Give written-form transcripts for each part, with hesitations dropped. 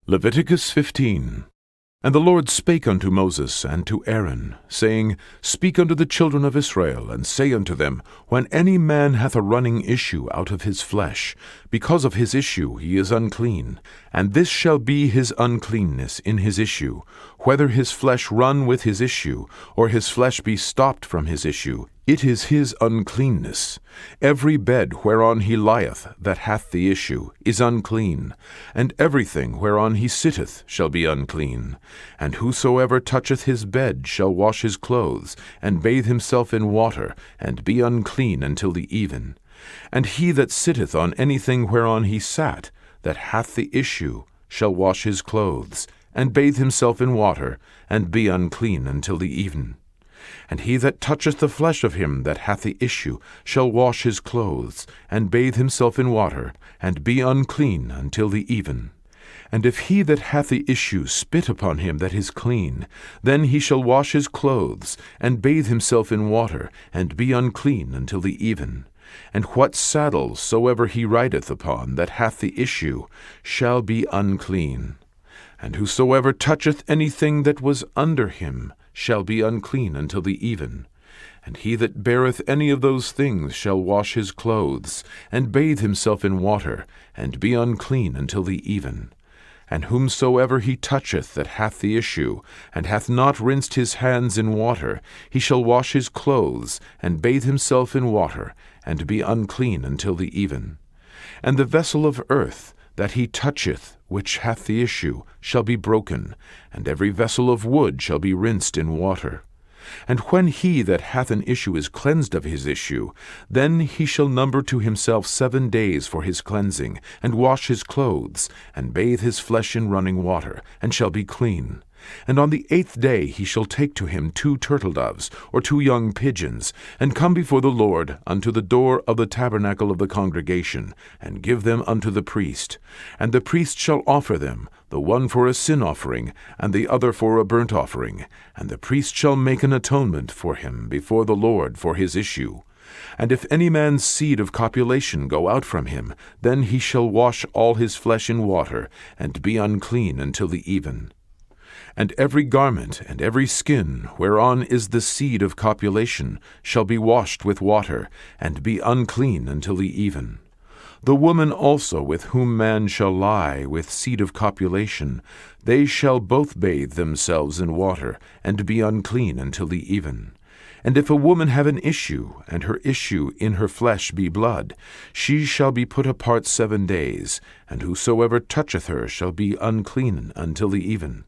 Leviticus 15. And the Lord spake unto Moses and to Aaron, saying, Speak unto the children of Israel, and say unto them, When any man hath a running issue out of his flesh, because of his issue he is unclean, and this shall be his uncleanness in his issue, whether his flesh run with his issue, or his flesh be stopped from his issue, it is his uncleanness. Every bed whereon he lieth that hath the issue is unclean, and everything whereon he sitteth shall be unclean. And whosoever toucheth his bed shall wash his clothes, and bathe himself in water, and be unclean until the even. And he that sitteth on anything whereon he sat, that hath the issue, shall wash his clothes, and bathe himself in water, and be unclean until the even. And he that toucheth the flesh of him that hath the issue shall wash his clothes, and bathe himself in water, and be unclean until the even. And if he that hath the issue spit upon him that is clean, then he shall wash his clothes, and bathe himself in water, and be unclean until the even. And what saddle soever he rideth upon that hath the issue shall be unclean. And whosoever toucheth anything that was under him shall be unclean until the even. And he that beareth any of those things shall wash his clothes, and bathe himself in water, and be unclean until the even. And whomsoever he toucheth that hath the issue, and hath not rinsed his hands in water, he shall wash his clothes, and bathe himself in water, and be unclean until the even. And the vessel of earth that he toucheth, which hath the issue, shall be broken, and every vessel of wood shall be rinsed in water. And when he that hath an issue is cleansed of his issue, then he shall number to himself 7 days for his cleansing, and wash his clothes, and bathe his flesh in running water, and shall be clean. And on the 8th day he shall take to him 2 turtle-doves, or 2 young pigeons, and come before the Lord unto the door of the tabernacle of the congregation, and give them unto the priest. And the priest shall offer them, the one for a sin offering, and the other for a burnt offering. And the priest shall make an atonement for him before the Lord for his issue. And if any man's seed of copulation go out from him, then he shall wash all his flesh in water, and be unclean until the even. And every garment and every skin whereon is the seed of copulation shall be washed with water, and be unclean until the even. The woman also with whom man shall lie with seed of copulation, they shall both bathe themselves in water, and be unclean until the even. And if a woman have an issue, and her issue in her flesh be blood, she shall be put apart 7 days, and whosoever toucheth her shall be unclean until the even.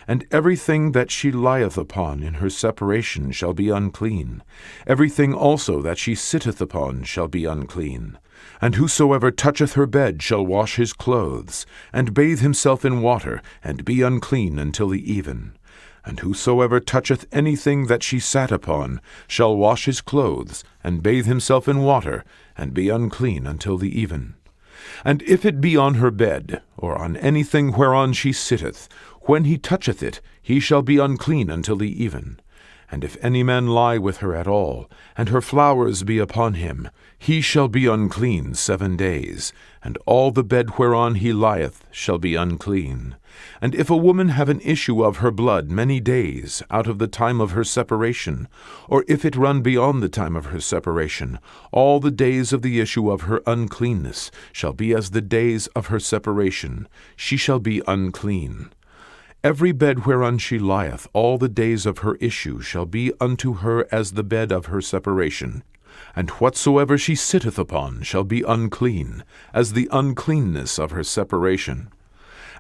And everything that she lieth upon in her separation shall be unclean. Everything also that she sitteth upon shall be unclean. And whosoever toucheth her bed shall wash his clothes, and bathe himself in water, and be unclean until the even. And whosoever toucheth anything that she sat upon shall wash his clothes, and bathe himself in water, and be unclean until the even. And if it be on her bed, or on anything whereon she sitteth, when he toucheth it, he shall be unclean until the even. And if any man lie with her at all, and her flowers be upon him, he shall be unclean 7 days, and all the bed whereon he lieth shall be unclean. And if a woman have an issue of her blood many days out of the time of her separation, or if it run beyond the time of her separation, all the days of the issue of her uncleanness shall be as the days of her separation. She shall be unclean. Every bed whereon she lieth all the days of her issue shall be unto her as the bed of her separation. And whatsoever she sitteth upon shall be unclean, as the uncleanness of her separation.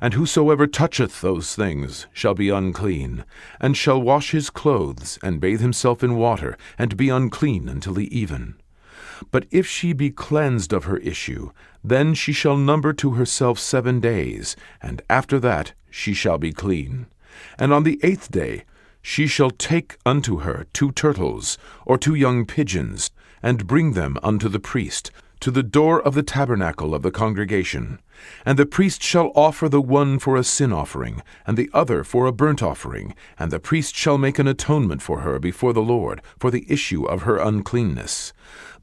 And whosoever toucheth those things shall be unclean, and shall wash his clothes, and bathe himself in water, and be unclean until the even. But if she be cleansed of her issue, then she shall number to herself 7 days, and after that she shall be clean. And on the 8th day she shall take unto her 2 turtles, or 2 young pigeons, and bring them unto the priest, to the door of the tabernacle of the congregation. And the priest shall offer the one for a sin offering, and the other for a burnt offering, and the priest shall make an atonement for her before the Lord, for the issue of her uncleanness.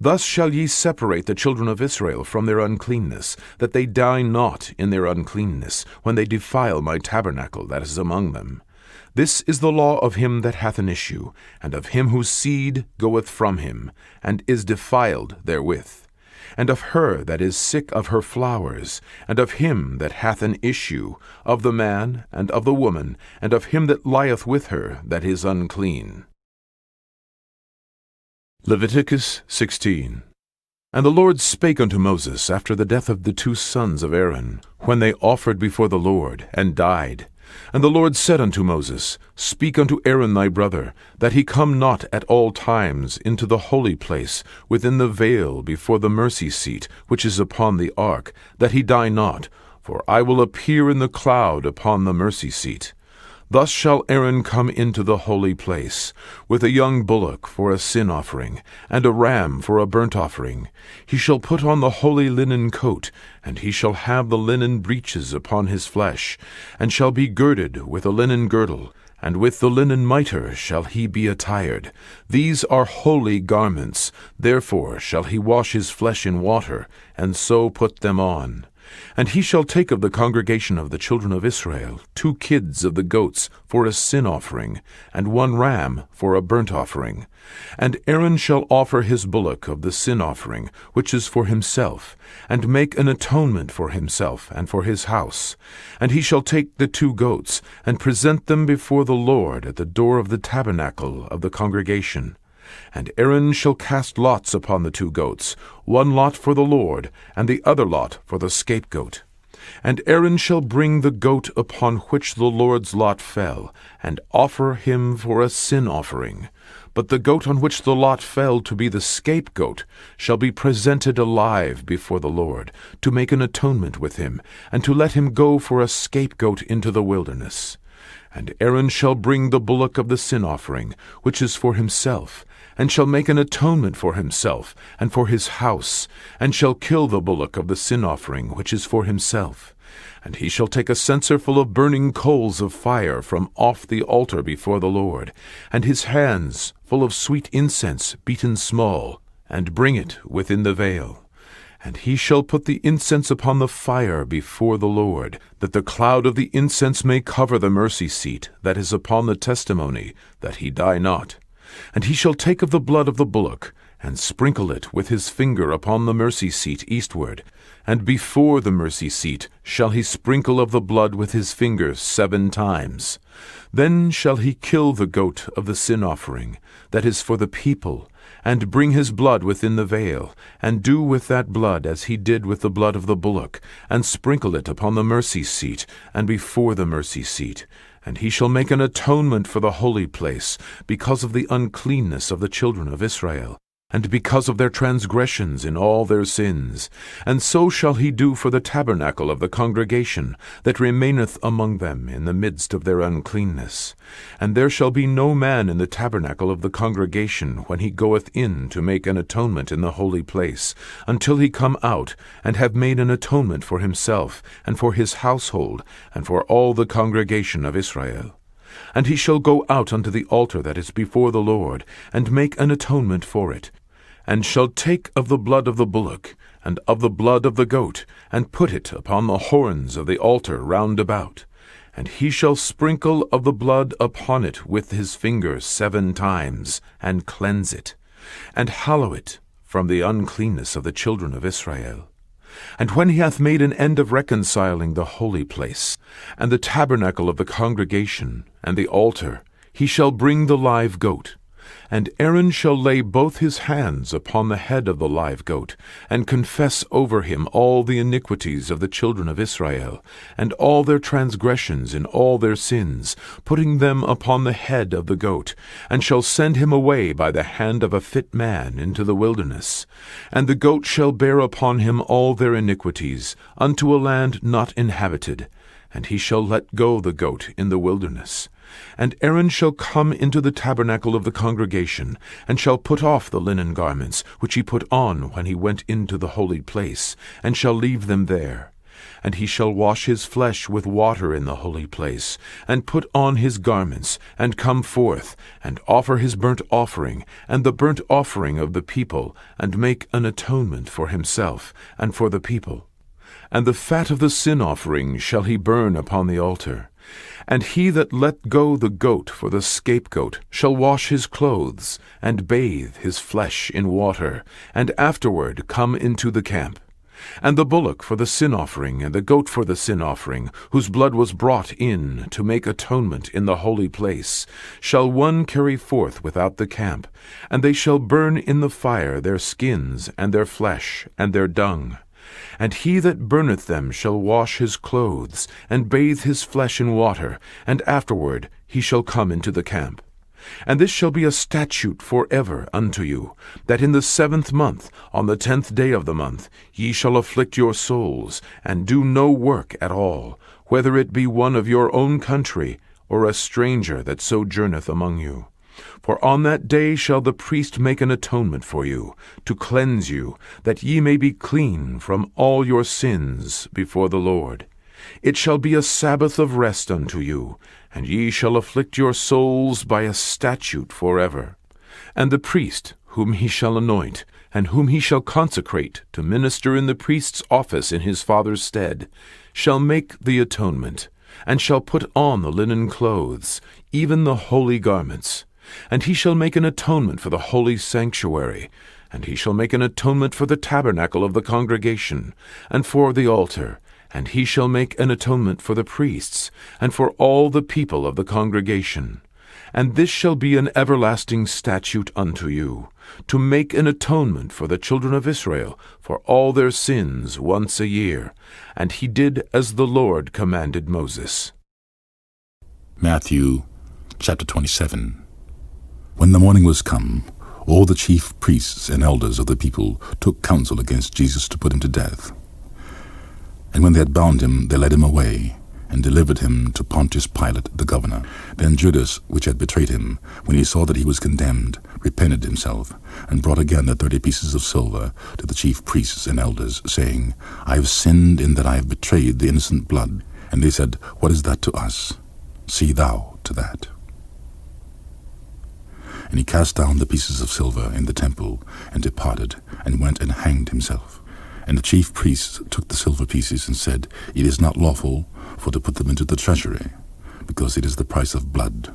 Thus shall ye separate the children of Israel from their uncleanness, that they die not in their uncleanness, when they defile my tabernacle that is among them. This is the law of him that hath an issue, and of him whose seed goeth from him, and is defiled therewith, and of her that is sick of her flowers, and of him that hath an issue, of the man, and of the woman, and of him that lieth with her that is unclean. Leviticus 16. And the Lord spake unto Moses after the death of the 2 sons of Aaron, when they offered before the Lord, and died. And the Lord said unto Moses, Speak unto Aaron thy brother, that he come not at all times into the holy place, within the veil before the mercy seat, which is upon the ark, that he die not, for I will appear in the cloud upon the mercy seat. Thus shall Aaron come into the holy place, with a young bullock for a sin offering, and a ram for a burnt offering. He shall put on the holy linen coat, and he shall have the linen breeches upon his flesh, and shall be girded with a linen girdle, and with the linen mitre shall he be attired. These are holy garments, therefore shall he wash his flesh in water, and so put them on. And he shall take of the congregation of the children of Israel 2 kids of the goats for a sin offering, and 1 ram for a burnt offering. And Aaron shall offer his bullock of the sin offering, which is for himself, and make an atonement for himself and for his house. And he shall take the 2 goats, and present them before the Lord at the door of the tabernacle of the congregation. And Aaron shall cast lots upon the 2 goats, 1 lot for the Lord, and the other lot for the scapegoat. And Aaron shall bring the goat upon which the Lord's lot fell, and offer him for a sin offering. But the goat on which the lot fell to be the scapegoat shall be presented alive before the Lord, to make an atonement with him, and to let him go for a scapegoat into the wilderness. And Aaron shall bring the bullock of the sin offering, which is for himself, and shall make an atonement for himself and for his house, and shall kill the bullock of the sin offering, which is for himself. And he shall take a censer full of burning coals of fire from off the altar before the Lord, and his hands full of sweet incense beaten small, and bring it within the veil. And he shall put the incense upon the fire before the Lord, that the cloud of the incense may cover the mercy seat that is upon the testimony, that he die not. And he shall take of the blood of the bullock, and sprinkle it with his finger upon the mercy seat eastward, and before the mercy seat shall he sprinkle of the blood with his finger 7 times. Then shall he kill the goat of the sin offering, that is for the people, and bring his blood within the veil, and do with that blood as he did with the blood of the bullock, and sprinkle it upon the mercy seat, and before the mercy seat. And he shall make an atonement for the holy place, because of the uncleanness of the children of Israel, and because of their transgressions in all their sins. And so shall he do for the tabernacle of the congregation, that remaineth among them in the midst of their uncleanness. And there shall be no man in the tabernacle of the congregation when he goeth in to make an atonement in the holy place, until he come out, and have made an atonement for himself, and for his household, and for all the congregation of Israel. And he shall go out unto the altar that is before the Lord, and make an atonement for it, and shall take of the blood of the bullock, and of the blood of the goat, and put it upon the horns of the altar round about. And he shall sprinkle of the blood upon it with his finger 7 times, and cleanse it, and hallow it from the uncleanness of the children of Israel. And when he hath made an end of reconciling the holy place, and the tabernacle of the congregation, and the altar, he shall bring the live goat. And Aaron shall lay both his hands upon the head of the live goat, and confess over him all the iniquities of the children of Israel, and all their transgressions in all their sins, putting them upon the head of the goat, and shall send him away by the hand of a fit man into the wilderness. And the goat shall bear upon him all their iniquities, unto a land not inhabited. and he shall let go the goat in the wilderness. And Aaron shall come into the tabernacle of the congregation, and shall put off the linen garments, which he put on when he went into the holy place, and shall leave them there. And he shall wash his flesh with water in the holy place, and put on his garments, and come forth, and offer his burnt offering, and the burnt offering of the people, and make an atonement for himself, and for the people. And the fat of the sin offering shall he burn upon the altar. And he that let go the goat for the scapegoat shall wash his clothes, and bathe his flesh in water, and afterward come into the camp. And the bullock for the sin offering, and the goat for the sin offering, whose blood was brought in to make atonement in the holy place, shall one carry forth without the camp, and they shall burn in the fire their skins, and their flesh, and their dung. And he that burneth them shall wash his clothes, and bathe his flesh in water, and afterward he shall come into the camp. And this shall be a statute for ever unto you, that in the 7th month, on the 10th day of the month, ye shall afflict your souls, and do no work at all, whether it be one of your own country, or a stranger that sojourneth among you. For on that day shall the priest make an atonement for you, to cleanse you, that ye may be clean from all your sins before the Lord. It shall be a Sabbath of rest unto you, and ye shall afflict your souls by a statute forever. And the priest, whom he shall anoint, and whom he shall consecrate to minister in the priest's office in his father's stead, shall make the atonement, and shall put on the linen clothes, even the holy garments. And he shall make an atonement for the holy sanctuary, and he shall make an atonement for the tabernacle of the congregation, and for the altar, and he shall make an atonement for the priests, and for all the people of the congregation. And this shall be an everlasting statute unto you, to make an atonement for the children of Israel for all their sins once a year. And he did as the Lord commanded Moses. Matthew chapter 27. When the morning was come, all the chief priests and elders of the people took counsel against Jesus to put him to death. And when they had bound him, they led him away, and delivered him to Pontius Pilate the governor. Then Judas, which had betrayed him, when he saw that he was condemned, repented himself, and brought again the 30 pieces of silver to the chief priests and elders, saying, I have sinned in that I have betrayed the innocent blood. And they said, What is that to us? See thou to that. And he cast down the pieces of silver in the temple, and departed, and went and hanged himself. And the chief priests took the silver pieces, and said, It is not lawful for to put them into the treasury, because it is the price of blood.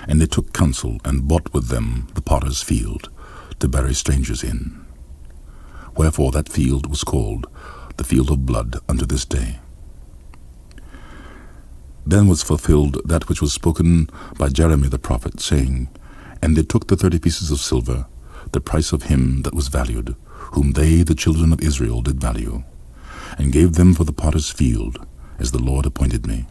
And they took counsel, and bought with them the potter's field, to bury strangers in. Wherefore that field was called the field of blood unto this day. Then was fulfilled that which was spoken by Jeremy the prophet, saying, And they took the 30 pieces of silver, the price of him that was valued, whom they, the children of Israel, did value, and gave them for the potter's field, as the Lord appointed me.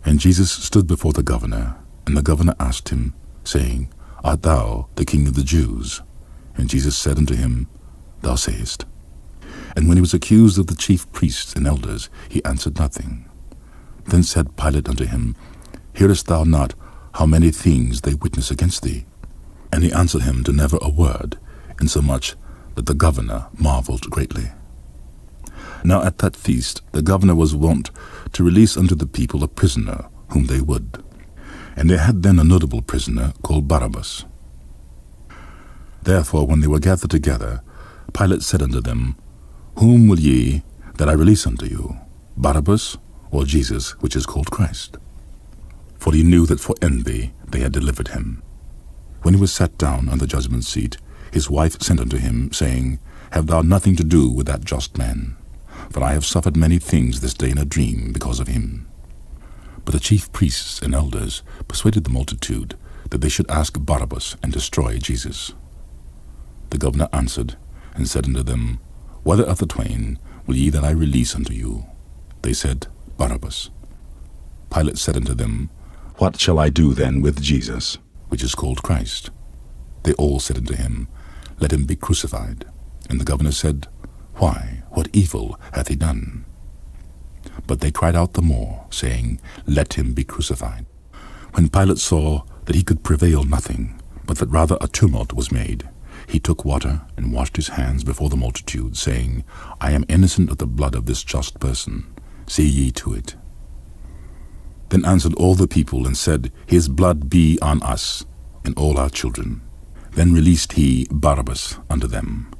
And Jesus stood before the governor, and the governor asked him, saying, Art thou the King of the Jews? And Jesus said unto him, Thou sayest. And when he was accused of the chief priests and elders, he answered nothing. Then said Pilate unto him, Hearest thou not how many things they witness against thee? And he answered him to never a word, insomuch that the governor marveled greatly. Now at that feast the governor was wont to release unto the people a prisoner whom they would. And they had then a notable prisoner called Barabbas. Therefore when they were gathered together, Pilate said unto them, Whom will ye that I release unto you, Barabbas, or Jesus, which is called Christ? For he knew that for envy they had delivered him. When he was sat down on the judgment seat, his wife sent unto him, saying, Have thou nothing to do with that just man? For I have suffered many things this day in a dream because of him. But the chief priests and elders persuaded the multitude that they should ask Barabbas and destroy Jesus. The governor answered and said unto them, Whether of the twain will ye that I release unto you? They said, Barabbas. Pilate said unto them, What shall I do then with Jesus, which is called Christ? They all said unto him, Let him be crucified. And the governor said, Why, what evil hath he done? But they cried out the more, saying, Let him be crucified. When Pilate saw that he could prevail nothing, but that rather a tumult was made, he took water and washed his hands before the multitude, saying, I am innocent of the blood of this just person. See ye to it. Then answered all the people and said, His blood be on us and all our children. Then released he Barabbas unto them.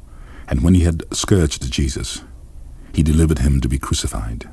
And when he had scourged Jesus, he delivered him to be crucified.